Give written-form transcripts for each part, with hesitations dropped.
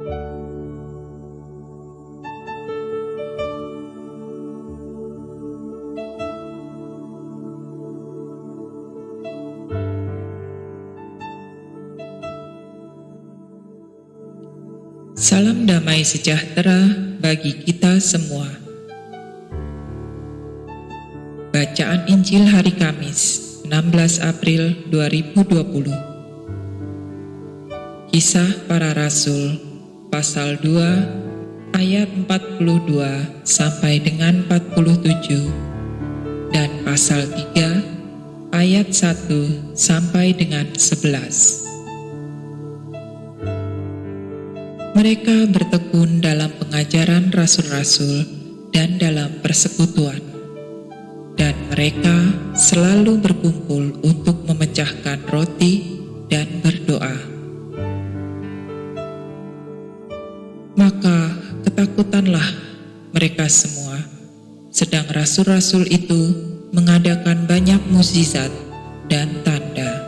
Salam damai sejahtera bagi kita semua. Bacaan Injil hari Kamis, 16 April 2020. Kisah Para Rasul, pasal 2, ayat 42 sampai dengan 47, dan pasal 3, ayat 1 sampai dengan 11. Mereka bertekun dalam pengajaran rasul-rasul dan dalam persekutuan, dan mereka selalu berkumpul untuk memecahkan roti dan berdoa. Maka ketakutanlah mereka semua, sedang rasul-rasul itu mengadakan banyak mukjizat dan tanda.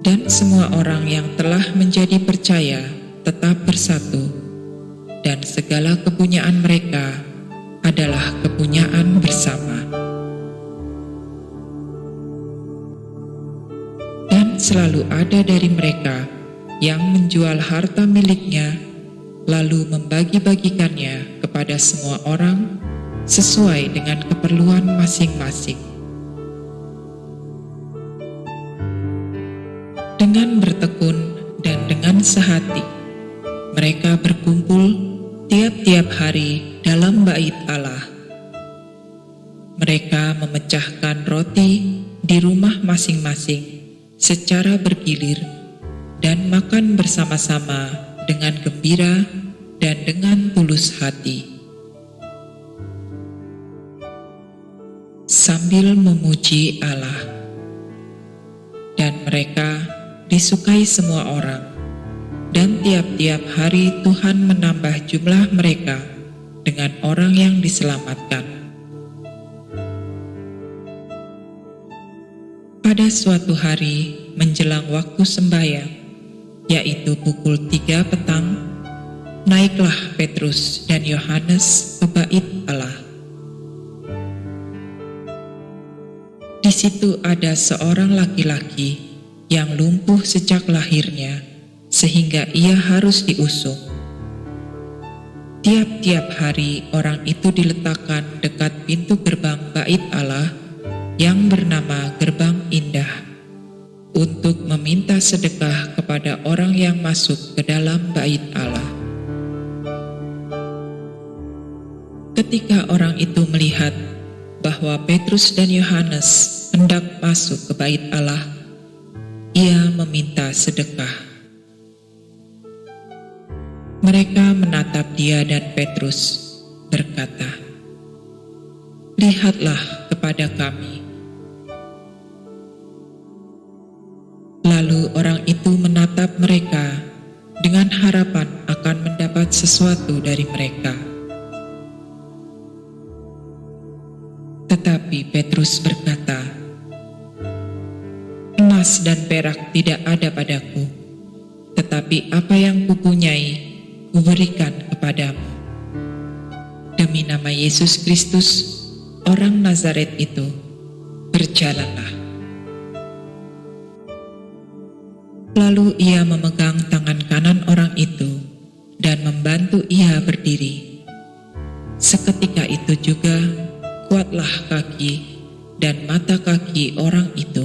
Dan semua orang yang telah menjadi percaya tetap bersatu, dan segala kepunyaan mereka adalah kepunyaan bersama. Dan selalu ada dari mereka yang menjual harta miliknya, lalu membagi-bagikannya kepada semua orang sesuai dengan keperluan masing-masing. Dengan bertekun dan dengan sehati, mereka berkumpul tiap-tiap hari dalam bait Allah. Mereka memecahkan roti di rumah masing-masing secara bergilir dan makan bersama-sama dengan gembira dan dengan tulus hati, sambil memuji Allah. Dan mereka disukai semua orang, dan tiap-tiap hari Tuhan menambah jumlah mereka dengan orang yang diselamatkan. Pada suatu hari menjelang waktu sembahyang, yaitu pukul 3 petang, naiklah Petrus dan Yohanes ke bait Allah. Di situ ada seorang laki-laki yang lumpuh sejak lahirnya, sehingga ia harus diusung. Tiap-tiap hari orang itu diletakkan dekat pintu gerbang bait Allah yang bernama Gerbang Indah, untuk meminta sedekah kepada orang yang masuk ke dalam bait Allah. Ketika orang itu melihat bahwa Petrus dan Yohanes hendak masuk ke bait Allah, ia meminta sedekah. Mereka menatap dia dan Petrus, berkata, "Lihatlah kepada kami." Lalu orang itu menatap mereka dengan harapan akan mendapat sesuatu dari mereka. Tetapi Petrus berkata, "Emas dan perak tidak ada padaku, tetapi apa yang kupunyai, kuberikan kepadamu. Demi nama Yesus Kristus, orang Nazaret itu, berjalanlah." Lalu ia memegang tangan kanan orang itu dan membantu ia berdiri. Seketika itu juga kuatlah kaki dan mata kaki orang itu.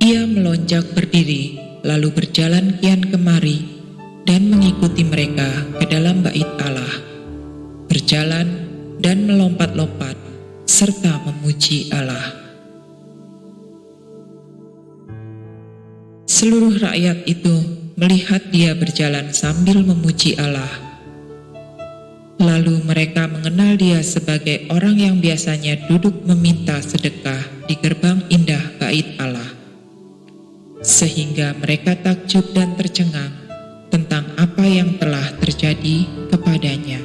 Ia melonjak berdiri, lalu berjalan kian kemari dan mengikuti mereka ke dalam bait Allah, berjalan dan melompat-lompat serta memuji Allah. Seluruh rakyat itu melihat dia berjalan sambil memuji Allah. Lalu mereka mengenal dia sebagai orang yang biasanya duduk meminta sedekah di gerbang indah bait Allah. Sehingga mereka takjub dan tercengang tentang apa yang telah terjadi kepadanya.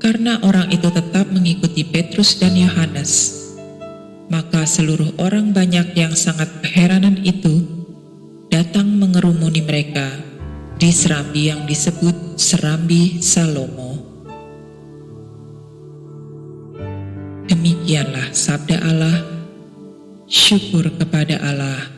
Karena orang itu tetap mengikuti Petrus dan Yohanes, maka seluruh orang banyak yang sangat keheranan itu datang mengerumuni mereka di serambi yang disebut Serambi Salomo. Demikianlah sabda Allah. Syukur kepada Allah.